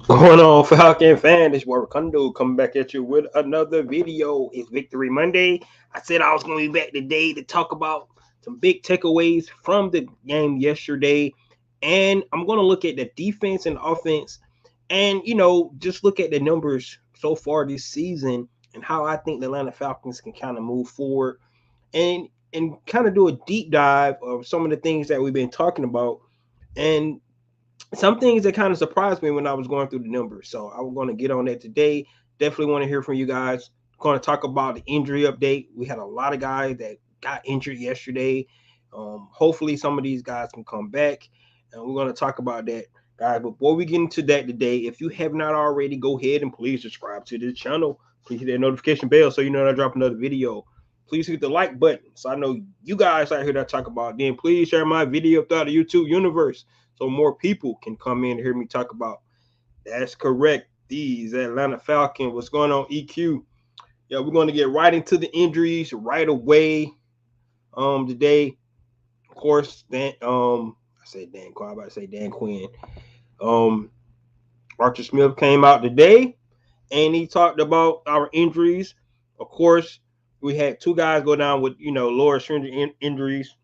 Going on, Falcon fan? This boy Rakundo coming back at you with another video. It's Victory Monday. I said I was going to be back today to talk about some big takeaways from the game yesterday, and I'm going to look at the defense and offense, and just look at the numbers so far this season and how I think the Atlanta Falcons can kind of move forward, and kind of do a deep dive of some of the things that we've been talking about, and some things that kind of surprised me when I was going through the numbers. So I'm going to get on that today. Definitely want to hear from you guys. Going to talk about the injury update. We had a lot of guys that got injured yesterday. Hopefully, some of these guys can come back, and we're going to talk about that, guys. Before we get into that today, if you have not already, go ahead and please subscribe to this channel. Please hit that notification bell so you know when I drop another video. Please hit the like button so I know you guys out here that I talk about. Then please share my video throughout the YouTube universe so more people can come in and hear me talk about. That's correct. These Atlanta Falcons. What's going on, EQ? Yeah, we're going to get right into the injuries right away. Today, of course, I said Dan Quinn. I'm about to say Dan Quinn. Um, Arthur Smith came out today and he talked about our injuries. Of course, we had two guys go down with lower extremity injuries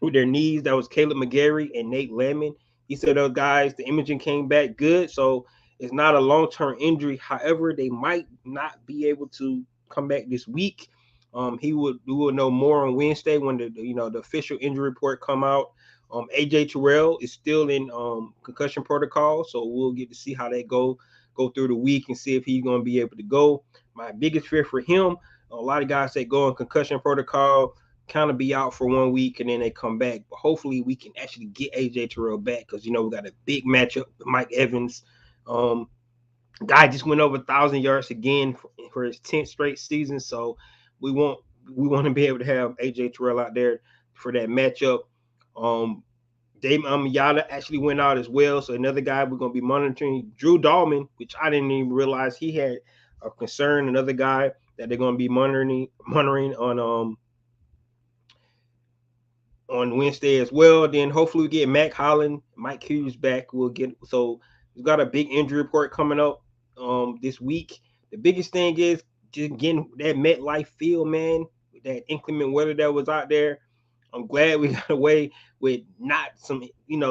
with their knees. That was Caleb McGarry and Nate Landman. He said those guys, the imaging came back good, so it's not a long-term injury. However, they might not be able to come back this week. We will know more on Wednesday when the official injury report come out. AJ Terrell is still in concussion protocol, so we'll get to see how that go through the week and see if he's going to be able to go. My biggest fear for him, a lot of guys say go in concussion protocol, kind of be out for 1 week and then they come back. But hopefully we can actually get AJ Terrell back because we got a big matchup with Mike Evans. Um, Guy just went over 1,000 yards again for his 10th straight season. So we want we want to be able to have AJ Terrell out there for that matchup. Um, Dave Amiyala actually went out as well. So another guy we're gonna be monitoring, Drew Dahlman, which I didn't even realize he had a concern. Another guy that they're gonna be monitoring on Wednesday as well. Then hopefully we get Mac Holland, Mike Hughes back. We'll get we've got a big injury report coming up this week. The biggest thing is just getting that MetLife field, man, with that inclement weather that was out there. I'm glad we got away with not some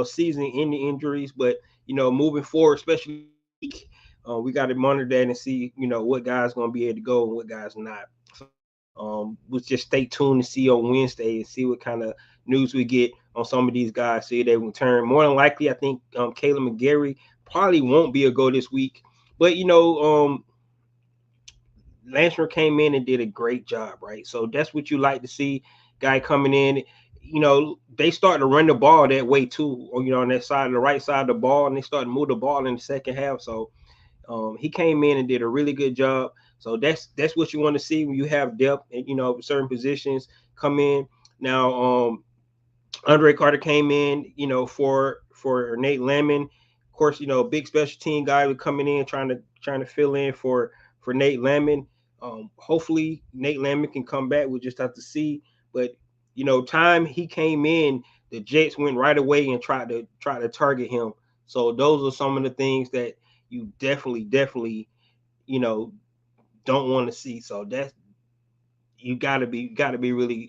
season ending injuries, but moving forward, especially week, we got to monitor that and see what guys gonna be able to go and what guys not. So we'll just stay tuned to see on Wednesday and see what kind of news we get on some of these guys. See if they return. More than likely, I think Caleb McGarry probably won't be a go this week. But Lancer came in and did a great job, right? So that's what you like to see. Guy coming in, they start to run the ball that way too, or on that side, the right side of the ball, and they start to move the ball in the second half. So he came in and did a really good job. So that's what you want to see when you have depth and certain positions come in. Now, Andre Carter came in, for Nate Landman. Of course, big special team guy was coming in trying to fill in for Nate Landman. Hopefully Nate Landman can come back. We'll just have to see. But time he came in, the Jets went right away and tried to target him. So those are some of the things that you definitely, you know, don't want to see. So that's you gotta be really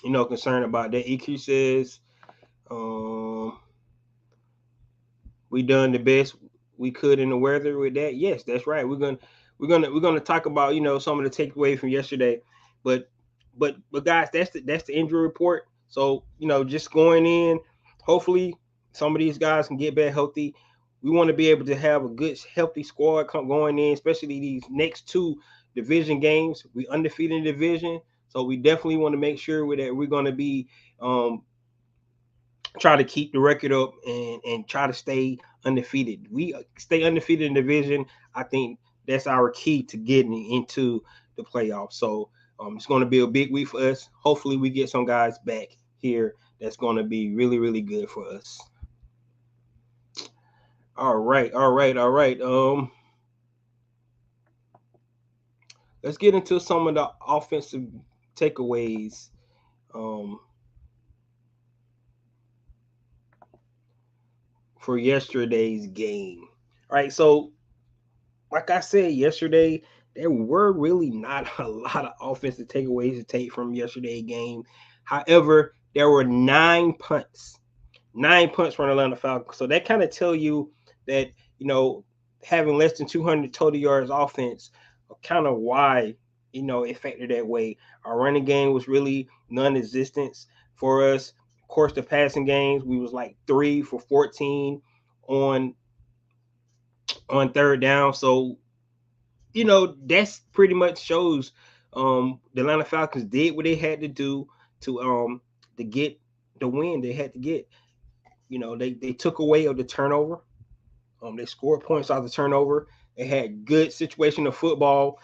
concerned about that. EQ says, um, we done the best we could in the weather with that. Yes, that's right. We're gonna talk about some of the takeaways from yesterday, but but guys, that's the injury report. So just going in, hopefully some of these guys can get back healthy. We want to be able to have a good healthy squad going in, especially these next two division games. We undefeated in the division, so we definitely want to make sure that we're going to be um, try to keep the record up and try to stay undefeated. We stay undefeated in the division. I think that's our key to getting into the playoffs. So it's going to be a big week for us. Hopefully, we get some guys back here. That's going to be really, really good for us. All right, all right, all right. Let's get into some of the offensive takeaways. Um, for yesterday's game. All right, so like I said yesterday, there were really not a lot of offensive takeaways to take from yesterday's game. However, there were 9 punts from the Atlanta Falcons. So that kind of tell you that, having less than 200 total yards offense, kind of why, it factored that way. Our running game was really non-existent for us. Of course, the passing games, we was like 3 for 14 on third down. So, that's pretty much shows the Atlanta Falcons did what they had to do to get the win they had to get. They took away of the turnover. They scored points out of the turnover. They had good situation of football,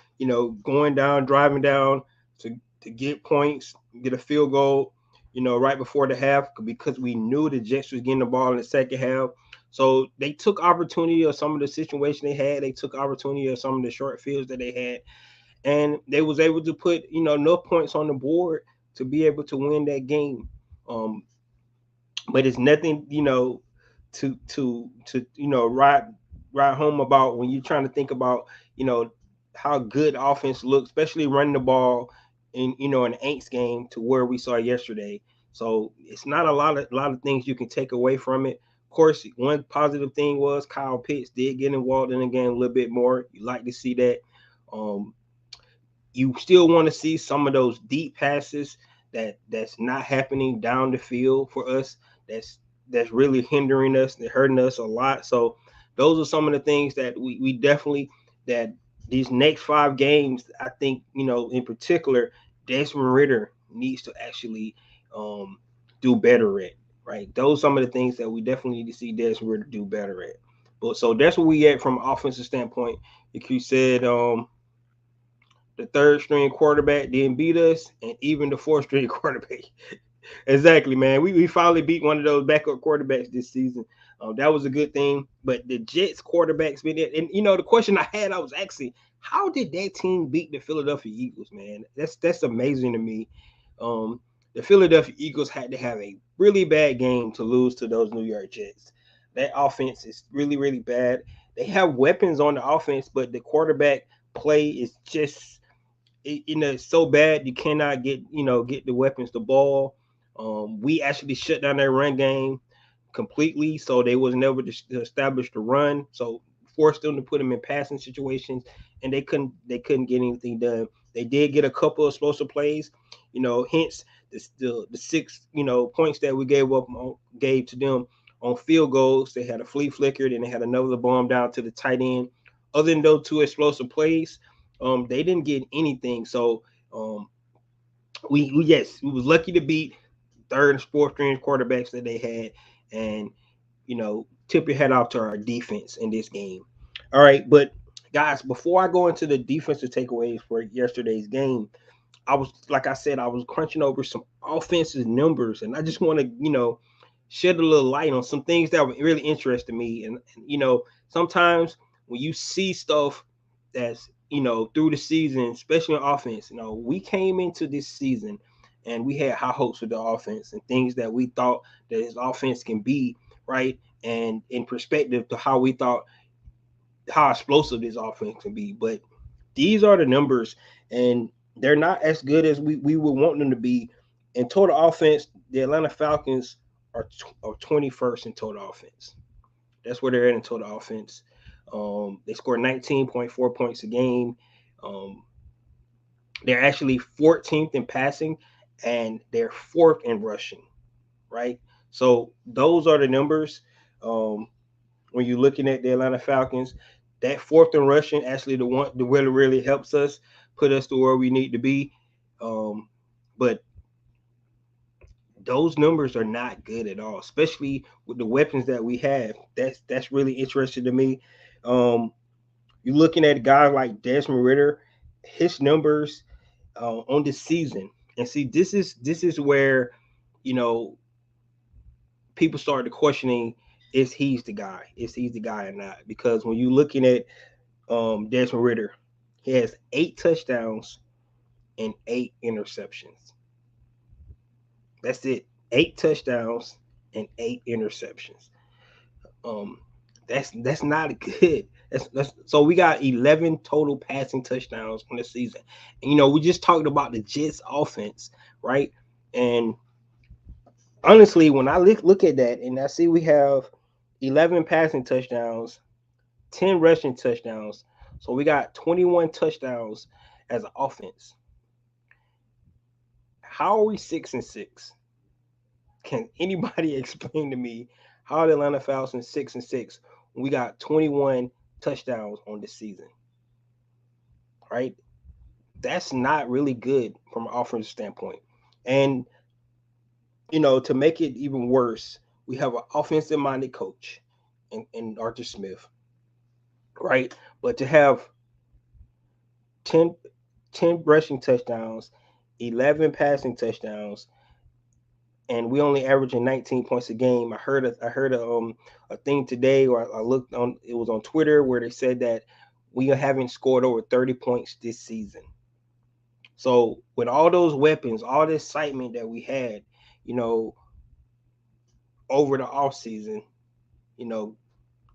going down, driving down to get points, get a field goal, right before the half, because we knew the Jets was getting the ball in the second half. So they took opportunity of some of the situation they had. They took opportunity of some of the short fields that they had, and they was able to put enough points on the board to be able to win that game. Um, but it's nothing to ride home about when you're trying to think about how good offense looks, especially running the ball in an Aints game to where we saw yesterday. So it's not a lot of things you can take away from it. Of course, one positive thing was Kyle Pitts did get involved in the game a little bit more. You like to see that. um you still want to see some of those deep passes that's not happening down the field for us. That's really hindering us. They're hurting us a lot. So those are some of the things that we definitely, that these next 5 games, I think, in particular, Desmond Ritter needs to actually do better at. Right, those are some of the things that we definitely need to see Desmond Ritter do better at. But so that's where we at from an offensive standpoint. Like you said, the third string quarterback didn't beat us, and even the fourth string quarterback. Exactly, man. We finally beat one of those backup quarterbacks this season. That was a good thing. But the Jets quarterbacks been it, and the question I had, I was actually, how did that team beat the Philadelphia Eagles, man? That's amazing to me. Um, the Philadelphia Eagles had to have a really bad game to lose to those New York Jets. That offense is really, really bad. They have weapons on the offense, but the quarterback play is just so bad you cannot get the weapons the ball. We actually shut down their run game completely, so they was never to establish the run. So forced them to put them in passing situations, and they couldn't get anything done. They did get a couple of explosive plays, hence the 6 points that we gave to them on field goals. They had a flea flicker, then they had another bomb down to the tight end. Other than those 2 explosive plays, they didn't get anything. So um, we was lucky to beat third and fourth string quarterbacks that they had, and tip your head off to our defense in this game. All right, but guys, before I go into the defensive takeaways for yesterday's game, like I said, I was crunching over some offensive numbers, and I just want to shed a little light on some things that really interested me. And sometimes when you see stuff that's through the season, especially on offense, we came into this season and we had high hopes for the offense and things that we thought that his offense can be, right? And in perspective to how we thought how explosive this offense can be. But these are the numbers, and they're not as good as we would want them to be. In total offense, the Atlanta Falcons are 21st in total offense. That's where they're at in total offense. They score 19.4 points a game. Um, they're actually 14th in passing, and they're fourth in rushing. Right. So those are the numbers. Um, when you're looking at the Atlanta Falcons, that fourth and rushing actually the one that really helps us put us to where we need to be. But those numbers are not good at all, especially with the weapons that we have. That's really interesting to me. Um, you're looking at guys like Desmond Ritter, his numbers on the season, and see this is where you know people started questioning is he's the guy or not, because when you're looking at Desmond Ritter, he has 8 touchdowns and 8 interceptions. That's it. 8 touchdowns and 8 interceptions. That's not good. So we got 11 total passing touchdowns on the season. And we just talked about the Jets offense, right? And honestly, when I look at that and I see we have 11 passing touchdowns, 10 rushing touchdowns, so we got 21 touchdowns as an offense. How are we 6-6? Can anybody explain to me how the Atlanta Falcons 6-6 when we got 21 touchdowns on this season? Right? That's not really good from an offensive standpoint. And to make it even worse, we have an offensive minded coach in Arthur Smith, right? But to have 10, 10 rushing touchdowns, 11 passing touchdowns, and we only averaging 19 points a game. I heard a thing today, or I looked on, it was on Twitter, where they said that we haven't scored over 30 points this season. So with all those weapons, all the excitement that we had, you know, over the off season, you know,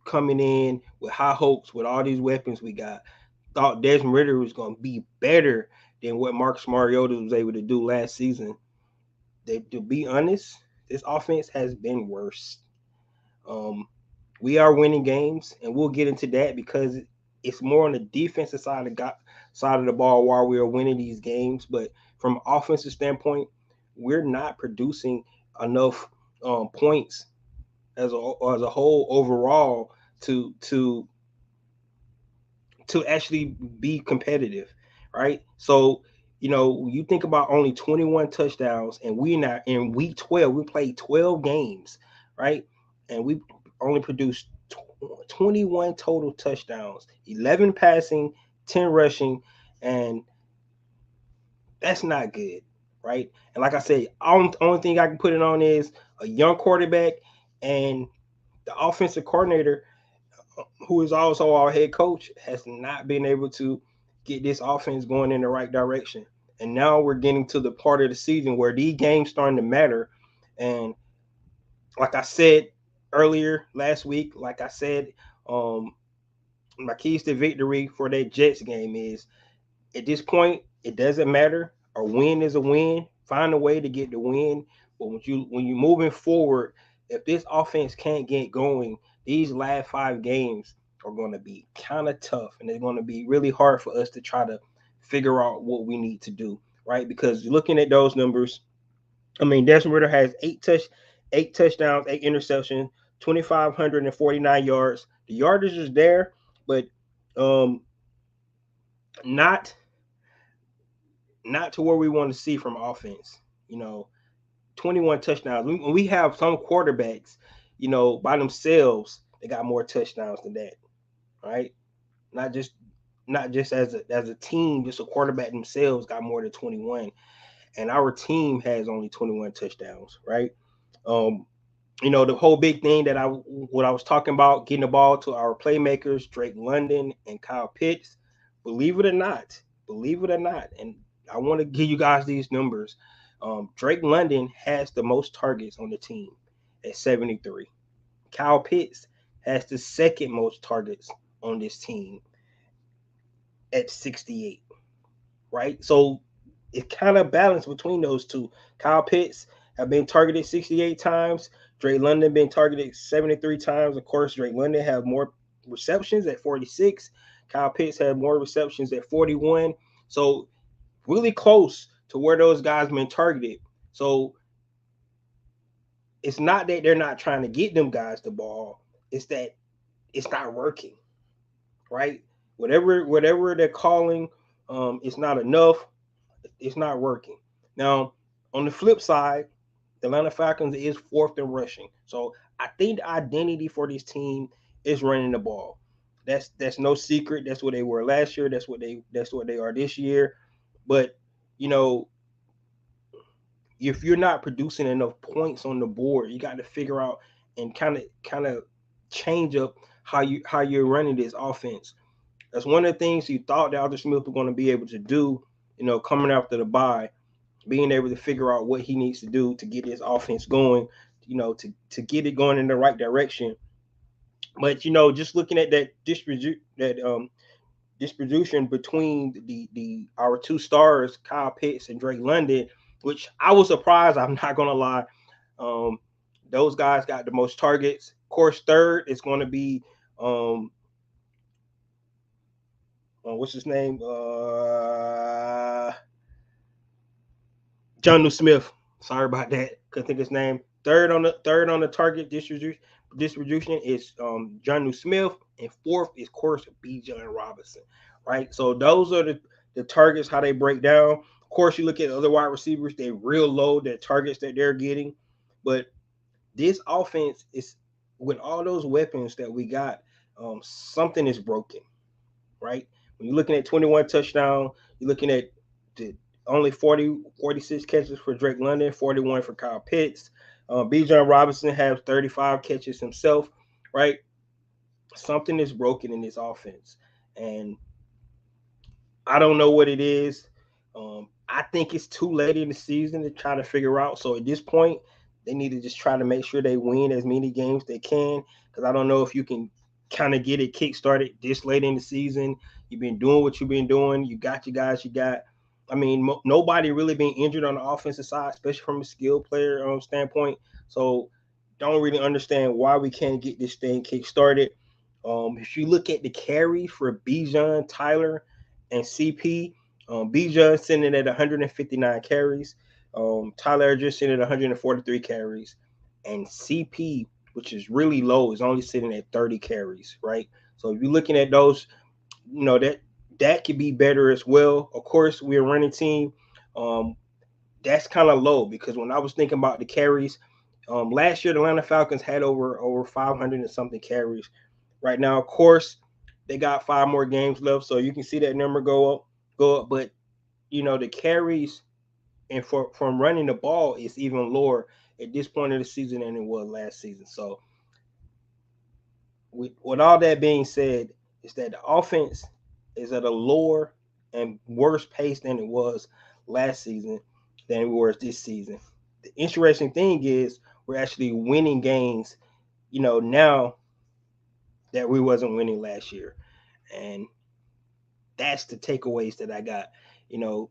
coming in with high hopes with all these weapons we got, thought Desmond Ritter was going to be better than what Marcus Mariota was able to do last season. To be honest, this offense has been worse. Um, we are winning games, and we'll get into that because it's more on the defensive side of the ball while we are winning these games. But from an offensive standpoint, we're not producing enough points as a whole overall to actually be competitive, right? So, you think about only 21 touchdowns, and we not in week 12, we played 12 games, right? And we only produced 21 total touchdowns, 11 passing, 10 rushing, and that's not good, right? And like I said, only thing I can put it on is a young quarterback and the offensive coordinator, who is also our head coach, has not been able to get this offense going in the right direction. And now we're getting to the part of the season where these games starting to matter. And like I said earlier last week, like I said, my keys to victory for that Jets game is, at this point, it doesn't matter. A win is a win. Find a way to get the win. But when you're moving forward, if this offense can't get going, these last 5 games are going to be kind of tough, and it's going to be really hard for us to try to figure out what we need to do, right? Because looking at those numbers, I mean, Desmond Ritter has eight touchdowns, 8 interceptions, 2,549 yards. The yardage is there, but um, not not to where we want to see from offense. You know, 21 touchdowns. We have some quarterbacks, by themselves, they got more touchdowns than that, right? Not just not just as a team, just a quarterback themselves got more than 21, and our team has only 21 touchdowns, right? Um, the whole big thing that what I was talking about, getting the ball to our playmakers, Drake London and Kyle Pitts. Believe it or not, and I want to give you guys these numbers. Drake London has the most targets on the team at 73. Kyle Pitts has the second most targets on this team at 68. Right, so it's kind of balanced between those two. Kyle Pitts have been targeted 68 times. Drake London been targeted 73 times. Of course, Drake London have more receptions at 46. Kyle Pitts had more receptions at 41. So really close to where those guys been targeted. So it's not that they're not trying to get them guys the ball. It's that it's not working, right? Whatever they're calling, it's not enough. It's not working. Now, on the flip side, the Atlanta Falcons is fourth in rushing. So I think the identity for this team is running the ball. That's no secret. That's what they were last year. That's what they are this year. But you know, if you're not producing enough points on the board, you got to figure out and kind of change up how you're running this offense. That's one of the things you thought that Arthur Smith was going to be able to do, coming after the bye, being able to figure out what he needs to do to get his offense going, to get it going in the right direction. But just looking at distribution between the our two stars, Kyle Pitts and Drake London, which I was surprised. I'm not gonna lie. Um, those guys got the most targets. Of course, third is going to be um, what's his name? John Smith. Sorry about that. Couldn't think his name. Third on the target distribution is John Smith, and fourth is of course Bijan Robinson. Right. So those are the targets how they break down. Of course, you look at other wide receivers; they real low the targets that they're getting, but this offense is with all those weapons that we got. Something is broken, right? When you're looking at 21 touchdowns, you're looking at the only 46 catches for Drake London, 41 for Kyle Pitts. Bijan Robinson has 35 catches himself, right? Something is broken in this offense. And I don't know what it is. I think it's too late in the season to try to figure out. So at this point, they need to just try to make sure they win as many games they can. Because I don't know if you can kind of get it kick started this late in the season. You've been doing what you've been doing. You got your guys. You got. I mean, nobody really been injured on the offensive side, especially from a skill player standpoint. So don't really understand why we can't get this thing kick started. If you look at the carry for Bijan, Tyler, and CP, Bijan sitting at 159 carries. Tyler just sitting at 143 carries, and CP, which is really low, is only sitting at 30 carries. Right. So if you're looking at those, that could be better as well. Of course, we're a running team. Um, that's kind of low because when I was thinking about the carries, last year the Atlanta Falcons had over 500 and something carries. Right now, of course, they got 5 more games left, so you can see that number go up. But the carries and from running the ball is even lower at this point of the season than it was last season. So, with all that being said, is that the offense is at a lower and worse pace than it was last season than it was this season. The interesting thing is we're actually winning games, now that we wasn't winning last year. And that's the takeaways that I got.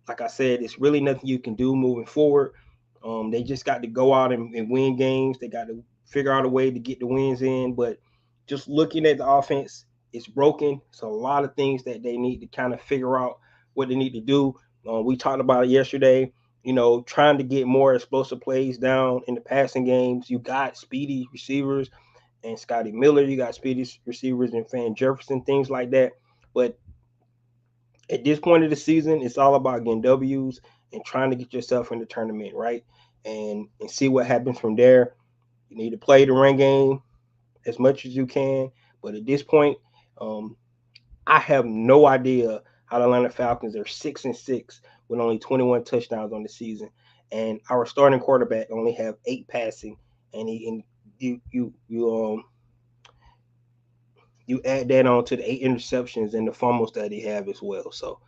Like I said, it's really nothing you can do moving forward. They just got to go out and win games. They got to figure out a way to get the wins in. But just looking at the offense, it's broken. So a lot of things that they need to kind of figure out what they need to do. We talked about it yesterday. Trying to get more explosive plays down in the passing games. You got speedy receivers and Scotty Miller. You got speedy receivers and Van Jefferson, things like that. But at this point of the season, it's all about getting W's and trying to get yourself in the tournament, right? And see what happens from there. You need to play the run game as much as you can, but at this point, um, I have no idea how the Atlanta Falcons are 6-6 with only 21 touchdowns on the season, and our starting quarterback only have 8 passing, and you add that on to the 8 interceptions and the fumbles that he have as well. So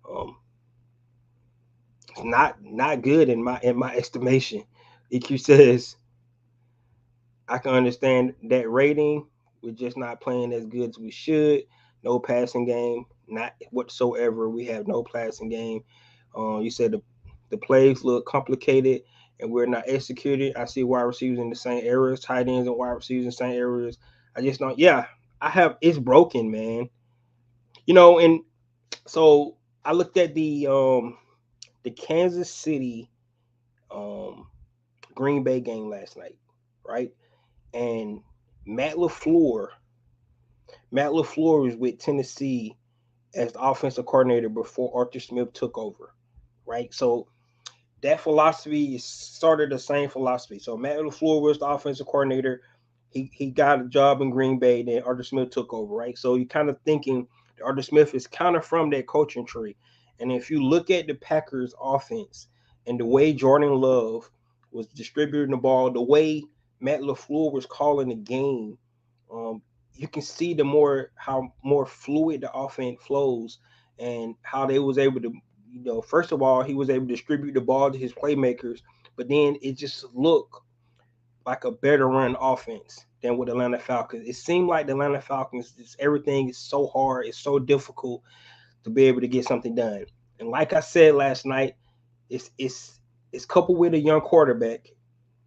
um, it's not good in my estimation. EQ says I can understand that rating. We're just not playing as good as we should. No passing game, not whatsoever. We have no passing game. You said the plays look complicated and we're not executing. I see wide receivers in the same areas, tight ends and wide receivers in the same areas. I just don't. Yeah, I have. It's broken, man. And so I looked at the Kansas City um, Green Bay game last night, right? And Matt LaFleur, Matt LaFleur was with Tennessee as the offensive coordinator before Arthur Smith took over, right? So that philosophy is sort of the same philosophy. So Matt LaFleur was the offensive coordinator. He got a job in Green Bay, then Arthur Smith took over, right? So you're kind of thinking Arthur Smith is kind of from that coaching tree. And if you look at the Packers offense and the way Jordan Love was distributing the ball, the way Matt LaFleur was calling the game, um, you can see how more fluid the offense flows and how they was able to, first of all, he was able to distribute the ball to his playmakers, but then it just looked like a better run offense than with Atlanta Falcons. It seemed like the Atlanta Falcons, everything is so hard, it's so difficult to be able to get something done. And like I said last night, it's coupled with a young quarterback.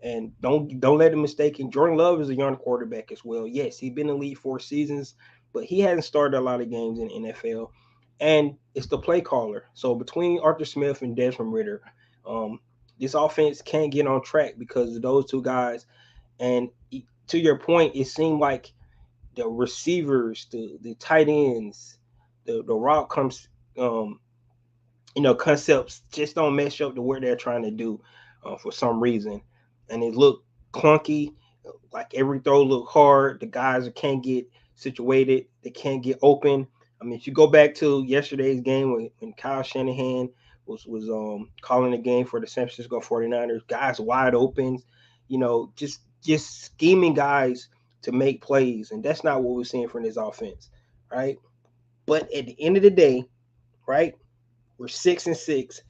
And don't let them mistaken. Jordan Love is a young quarterback as well. Yes, he's been in the league 4 seasons, but he hasn't started a lot of games in the NFL. And it's the play caller. So between Arthur Smith and Desmond Ritter, um, this offense can't get on track because of those two guys. And to your point, it seemed like the receivers, the tight ends, the route comes, concepts just don't match up to what they're trying to do for some reason, and it looked clunky. Like every throw looked hard. The guys can't get situated. They can't get open. I mean, if you go back to yesterday's game when Kyle Shanahan was calling the game for the San Francisco 49ers, guys wide open, just scheming guys to make plays, and that's not what we're seeing from this offense, right? But at the end of the day, right, we're 6-6.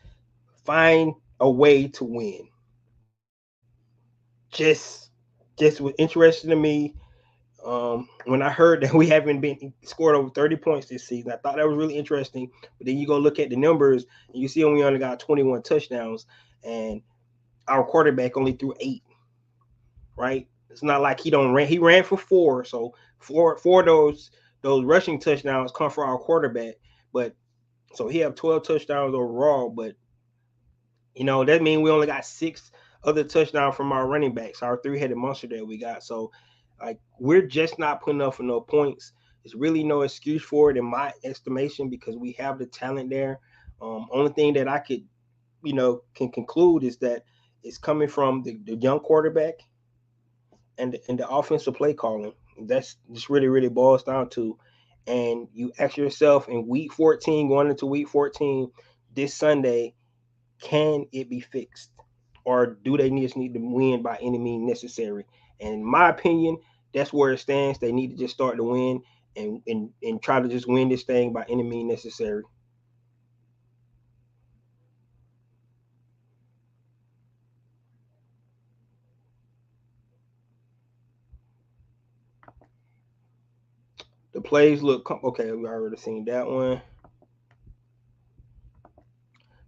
Find a way to win. Just was interesting to me. When I heard that we haven't been scored over 30 points this season, I thought that was really interesting. But then you go look at the numbers, and you see we only got 21 touchdowns, and our quarterback only threw 8. Right? It's not like he ran for 4, so four of those rushing touchdowns come from our quarterback. But so he have 12 touchdowns overall, but that means we only got 6 other touchdowns from our running backs, our 3-headed monster that we got. So, like, we're just not putting up enough points. There's really no excuse for it in my estimation because we have the talent there. Only thing that I could, can conclude is that it's coming from the young quarterback and the offensive play calling. That's just really, really boils down to. And you ask yourself in week 14, going into week 14, this Sunday, can it be fixed, or do they just need to win by any means necessary? And in my opinion, that's where it stands. They need to just start to win and try to just win this thing by any means necessary. The plays look okay. We already seen that one.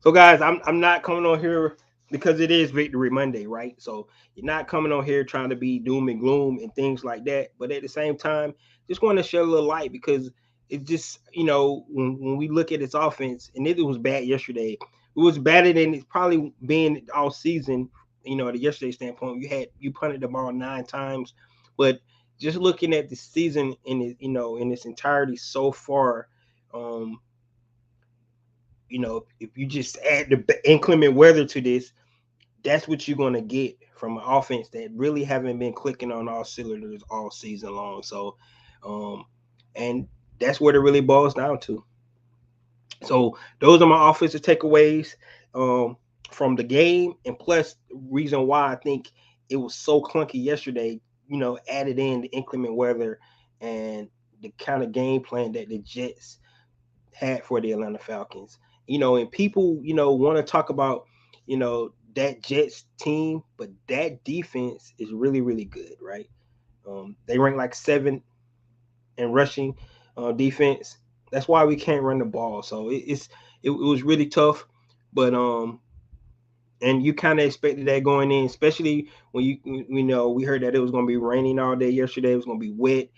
So guys, I'm not coming on here because it is Victory Monday, right? So you're not coming on here trying to be doom and gloom and things like that. But at the same time, just want to shed a little light because it's just, when we look at its offense, and it was bad yesterday. It was better than it's probably been all season, at yesterday's standpoint. You punted the ball 9 times, but just looking at the season in its entirety so far, if you just add the inclement weather to this, that's what you're going to get from an offense that really haven't been clicking on all cylinders all season long. So, and that's what it really boils down to. So those are my offensive takeaways from the game, and plus reason why I think it was so clunky yesterday. Added in the inclement weather and the kind of game plan that the Jets had for the Atlanta Falcons. And people, want to talk about, that Jets team, but that defense is really, really good, right? They rank like 7 in rushing defense. That's why we can't run the ball. So it was really tough, but and you kind of expected that going in, especially when we heard that it was going to be raining all day yesterday. It was going to be wet,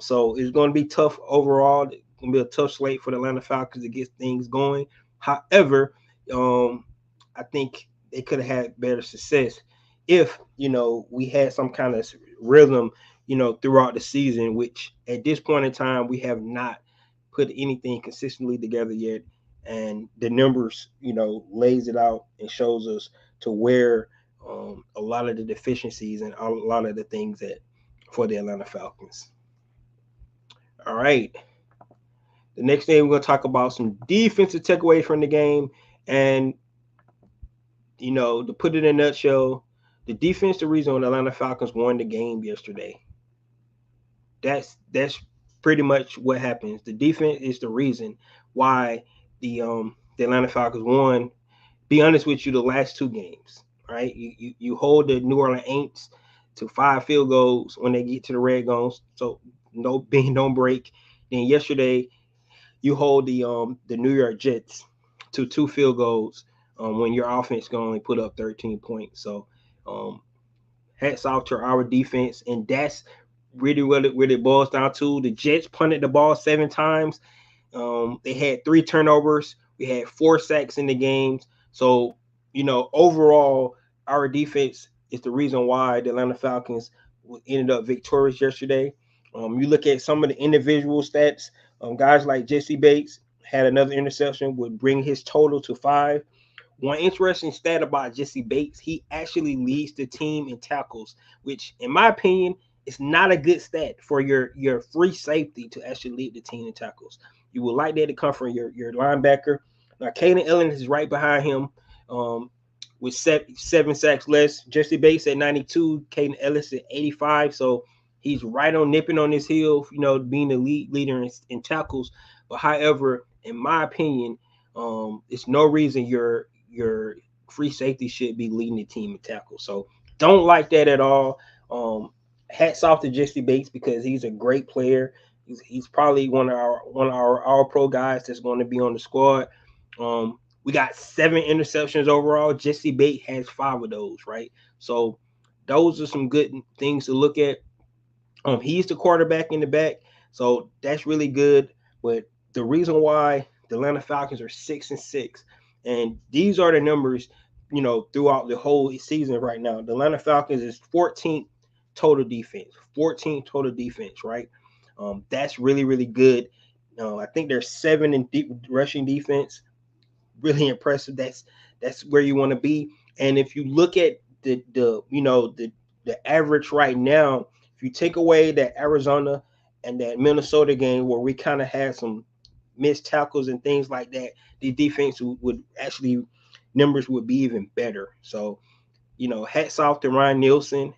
so it's going to be tough overall. It's going to be a tough slate for the Atlanta Falcons to get things going. However, I think they could have had better success if we had some kind of rhythm, throughout the season. Which at this point in time we have not put anything consistently together yet, and the numbers, lays it out and shows us to where a lot of the deficiencies and a lot of the things that for the Atlanta Falcons. All right. The next thing we're going to talk about some defensive takeaways from the game, and to put it in a nutshell, the defense the reason the Atlanta Falcons won the game yesterday. That's pretty much what happens. The defense is the reason why the Atlanta Falcons won. Be honest with you, the last 2 games, right? You hold the New Orleans Aints to 5 field goals when they get to the red zones. So no bend, don't break. Then yesterday you hold the New York Jets to 2 field goals when your offense can only put up 13 points. So um, hats off to our defense, and that's really what it boils down to. The Jets punted the ball 7 times. They had 3 turnovers. We had 4 sacks in the games. So, overall, our defense is the reason why the Atlanta Falcons ended up victorious yesterday. You look at some of the individual stats. Guys like Jesse Bates had another interception, would bring his total to 5. One interesting stat about Jesse Bates, he actually leads the team in tackles, which, in my opinion, is not a good stat for your free safety to actually lead the team in tackles. You would like that to come from your linebacker. Now, Kaden Elliott is right behind him um, with 7 sacks less. Jesse Bates at 92, Kaden Ellis at 85. So he's right on nipping on his heel, being the leader in tackles. But however, in my opinion, it's no reason your free safety should be leading the team in tackles. So don't like that at all. Hats off to Jesse Bates because he's a great player. He's probably one of our all pro guys that's going to be on the squad. We got 7 interceptions overall. Jesse Bates has 5 of those, right? So those are some good things to look at. He's the quarterback in the back, so that's really good. But the reason why the Atlanta Falcons are 6-6, and these are the numbers, throughout the whole season right now. The Atlanta Falcons is 14th total defense, 14th total defense, right? That's really, really good. I think they're 7 in deep rushing defense. Really impressive. That's where you want to be. And if you look at the average right now, if you take away that Arizona and that Minnesota game where we kind of had some missed tackles and things like that, the defense would actually numbers would be even better. So, hats off to Ryan Nielsen,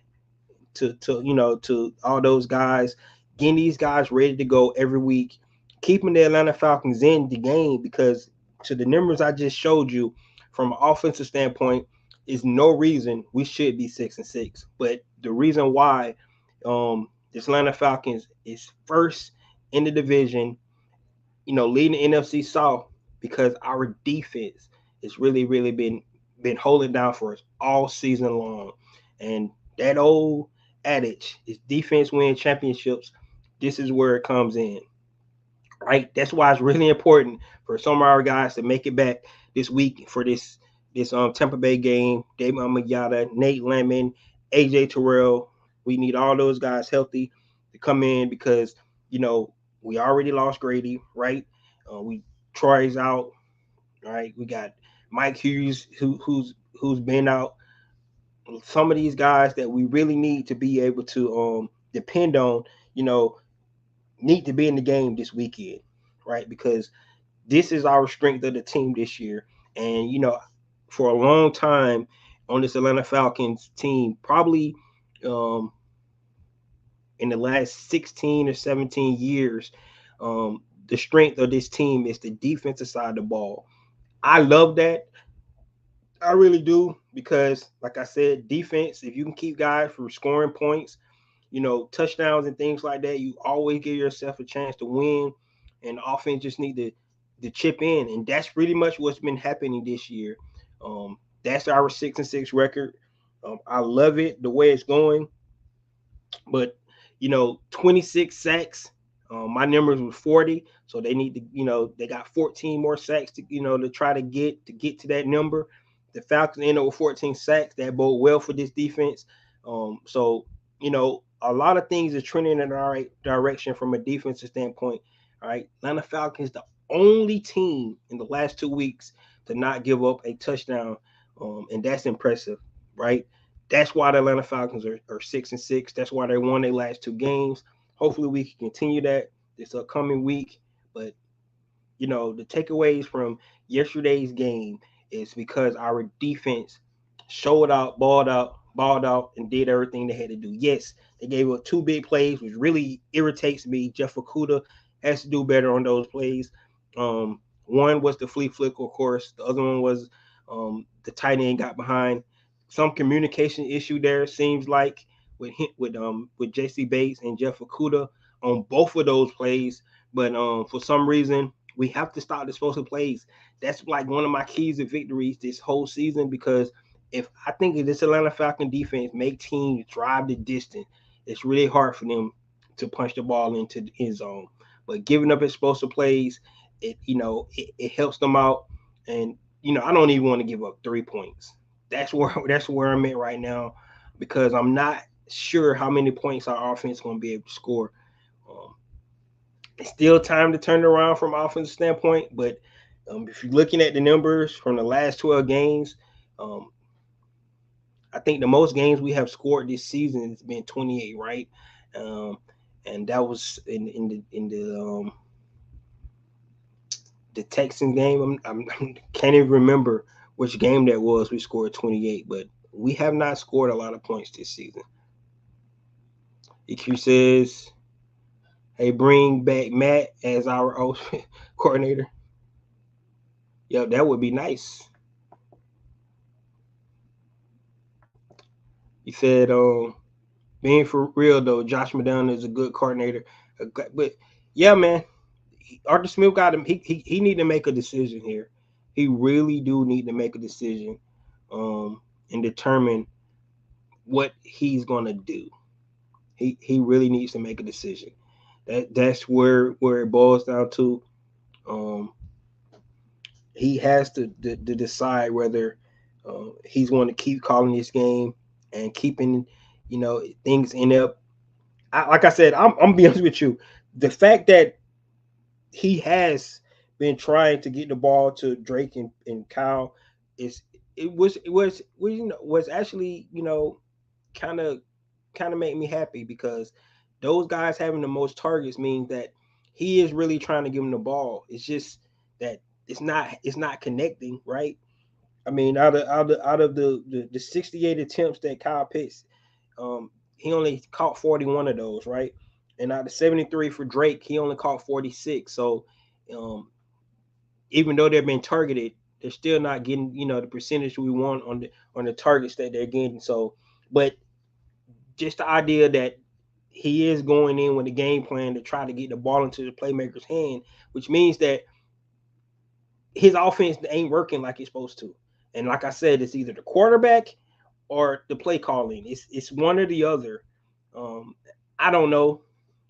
to all those guys, getting these guys ready to go every week, keeping the Atlanta Falcons in the game because to the numbers I just showed you from an offensive standpoint is no reason we should be 6-6. But the reason why the Atlanta Falcons is first in the division, leading the NFC South because our defense has really, really been holding down for us all season long. And that old adage is defense win championships. This is where it comes in, right? That's why it's really important for some of our guys to make it back this week for this Tampa Bay game. David Amagata, Nate Lemon, AJ Terrell. We need all those guys healthy to come in because we already lost Grady, right? We Troy's out, right? We got Mike Hughes who's been out. Some of these guys that we really need to be able to depend on, need to be in the game this weekend, right? Because this is our strength of the team this year. And, for a long time on this Atlanta Falcons team, probably in the last 16 or 17 years, the strength of this team is the defensive side of the ball. I love that. I really do because, like I said, defense, if you can keep guys from scoring points, touchdowns and things like that, you always give yourself a chance to win. And the offense just need to chip in. And that's pretty much what's been happening this year. That's our 6-6 record. I love it the way it's going. But 26 sacks. My numbers was 40, so they need to, they got 14 more sacks to try to get to that number. The Falcons end up with 14 sacks. That bode well for this defense. So a lot of things are trending in the right direction from a defensive standpoint. All right, Atlanta Falcons the only team in the last 2 weeks to not give up a touchdown, and that's impressive, right? That's why the Atlanta Falcons are 6-6. That's why they won their last 2 games. Hopefully, we can continue that this upcoming week. But the takeaways from yesterday's game is because our defense showed out, balled out, and did everything they had to do. Yes, they gave up 2 big plays, which really irritates me. Jeff Okudah has to do better on those plays. One was the flea flicker, of course. The other one was the tight end got behind. Some communication issue there seems like with JC Bates and Jeff Okuda on both of those plays. But for some reason, we have to stop explosive plays. That's like one of my keys to victories this whole season, because I think if this Atlanta Falcon defense make teams drive the distance, it's really hard for them to punch the ball into the end zone. But giving up explosive plays, it helps them out. And I don't even want to give up 3 points. That's where I'm at right now, because I'm not sure how many points our offense is going to be able to score. Um, it's still time to turn it around from an offensive standpoint, but if you're looking at the numbers from the last 12 games, um, I think the most games we have scored this season has been 28, right? Um, and that was in the Texans game. I can't even remember which game that was. We scored 28, but we have not scored a lot of points this season. EQ says, "Hey, bring back Matt as our coordinator." Yeah, that would be nice. He said, being for real though, Josh McDown is a good coordinator. But yeah, man, Arthur Smith got him. He need to make a decision here. He really do need to make a decision, and determine what he's gonna do. He really needs to make a decision. That's where it boils down to. Um, he has to decide whether he's going to keep calling this game and keeping things in up. Like I said, I'm be honest with you. The fact that he has been trying to get the ball to Drake and Kyle is was actually kind of made me happy, because those guys having the most targets means that he is really trying to give him the ball. It's just that it's not connecting, right? I mean, out of the 68 attempts that Kyle Pitts, he only caught 41 of those, right? And out of 73 for Drake, he only caught 46. So, um, even though they're being targeted, they're still not getting the percentage we want on the targets that they're getting. So, but just the idea that he is going in with a game plan to try to get the ball into the playmaker's hand, which means that his offense ain't working like it's supposed to. And like I said, it's either the quarterback or the play calling. It's one or the other. Um, I don't know,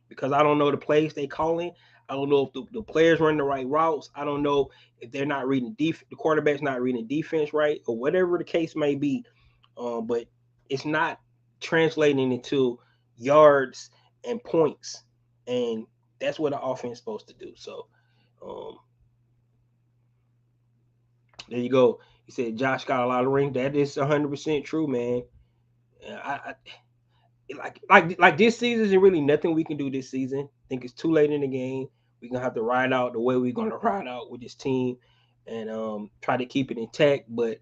because I don't know the plays they calling. I don't know if the players run the right routes. I don't know if they're not reading the quarterback's not reading defense right, or whatever the case may be. But it's not translating into yards and points, and that's what the offense is supposed to do. So, um, there you go. He said Josh got a lot of rings. That is 100% true, man. I like this season is really nothing we can do this season. I think it's too late in the game. We're gonna have to ride out the way we're gonna ride out with this team, and try to keep it intact. But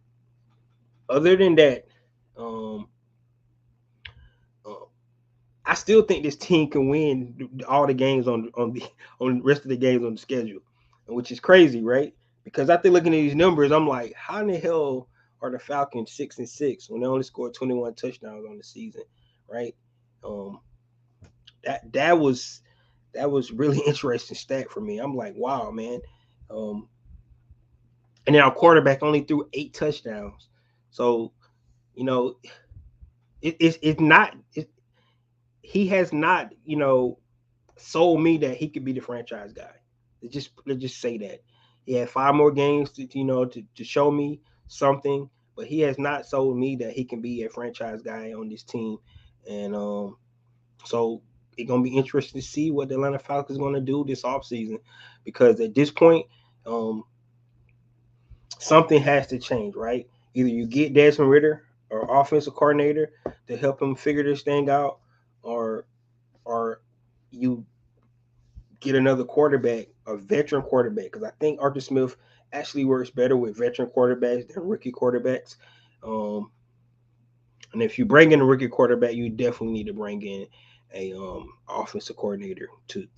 other than that, um, uh, I still think this team can win all the games on the rest of the games on the schedule, which is crazy, right? Because after looking at these numbers, I'm like, how in the hell are the Falcons 6-6 when they only scored 21 touchdowns on the season, right? Um, that was really interesting stat for me. I'm like, wow, man. Um, and then our quarterback only threw 8 touchdowns, so you know it's not. He has not sold me that he could be the franchise guy. Let's just say that he had 5 more games to show me something, but he has not sold me that he can be a franchise guy on this team. And so it's gonna be interesting to see what the Atlanta Falcons is gonna do this offseason, because at this point, um, something has to change, right? Either you get Desmond Ritter or offensive coordinator to help him figure this thing out, or you get another quarterback, a veteran quarterback, because I think Arthur Smith actually works better with veteran quarterbacks than rookie quarterbacks. Um, and if you bring in a rookie quarterback, you definitely need to bring in a offensive coordinator to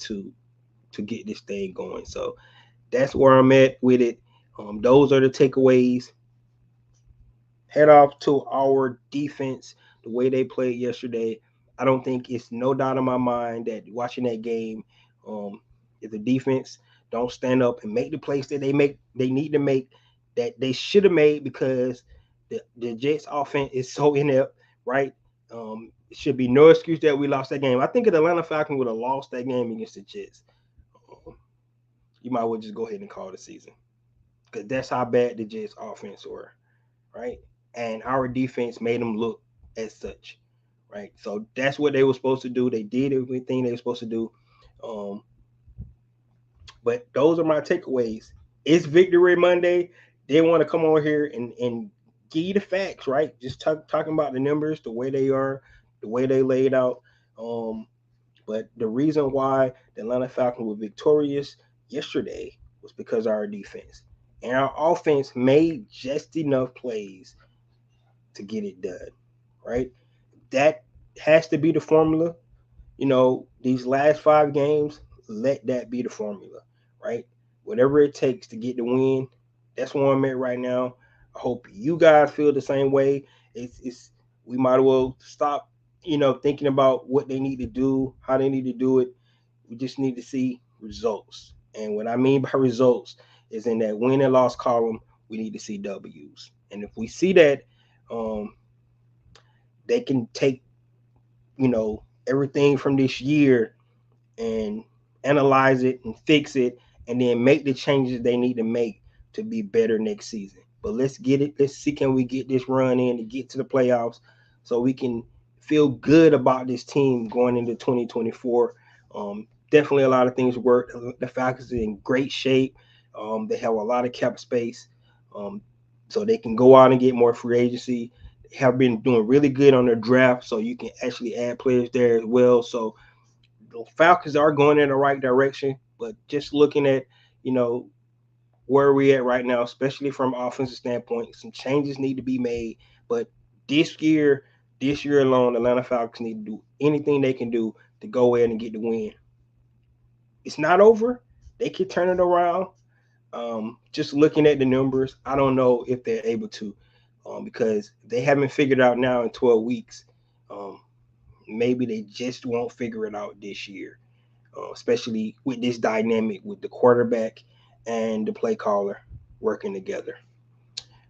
get this thing going. So that's where I'm at with it. Those are the takeaways. Head off to our defense, the way they played yesterday. I don't think it's no doubt in my mind that watching that game, if the defense don't stand up and make the plays that they need to make, that they should have made, because the Jets offense is so inept, right? It should be no excuse that we lost that game. I think if the Atlanta Falcons would have lost that game against the Jets, um, you might well just go ahead and call it a season, because that's how bad the Jets offense were, right? And our defense made them look as such, right? So that's what they were supposed to do. They did everything they were supposed to do. Um, but those are my takeaways. It's Victory Monday. They want to come on here and give you the facts, right? Just talking about the numbers, the way they are, the way they laid out. Um, but the reason why the Atlanta Falcons were victorious yesterday was because of our defense. And our offense made just enough plays to get it done, right? That has to be the formula. These last 5 games, let that be the formula, right? Whatever it takes to get the win, that's where I'm at right now. I hope you guys feel the same way. It's we might as well stop, thinking about what they need to do, how they need to do it. We just need to see results. And what I mean by results is in that win and loss column, we need to see W's. And if we see that, um, they can take, everything from this year and analyze it and fix it, and then make the changes they need to make to be better next season. But let's get it. Let's see, can we get this run in to get to the playoffs so we can feel good about this team going into 2024. Definitely a lot of things work. The Falcons are in great shape. They have a lot of cap space, um, so they can go out and get more free agency. They have been doing really good on their draft, so you can actually add players there as well. So the Falcons are going in the right direction, but just looking at, you know, where we at right now, especially from an offensive standpoint, some changes need to be made. But this year, this year alone, the Atlanta Falcons need to do anything they can do to go in and get the win. It's not over. They can turn it around. Just looking at the numbers, I don't know if they're able to, because they haven't figured out now in 12 weeks. Um, Maybe they just won't figure it out this year, especially with this dynamic with the quarterback and the play caller working together.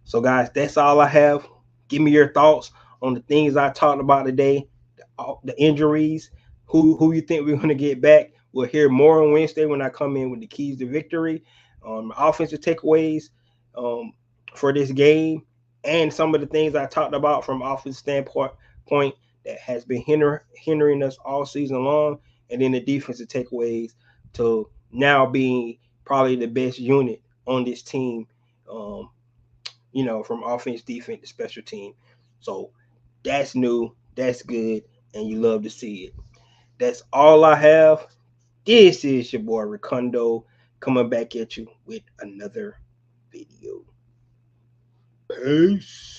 So, guys, that's all I have. Give me your thoughts on the things I talked about today, the injuries, who you think we're going to get back. We'll hear more on Wednesday when I come in with the keys to victory, offensive takeaways um, for this game, and some of the things I talked about from offensive standpoint that has been hindering us all season long, and then the defensive takeaways to now being probably the best unit on this team. Um, from offense, defense, to special team. So that's new, that's good, and you love to see it. That's all I have. This is your boy Ricondo coming back at you with another video. Peace.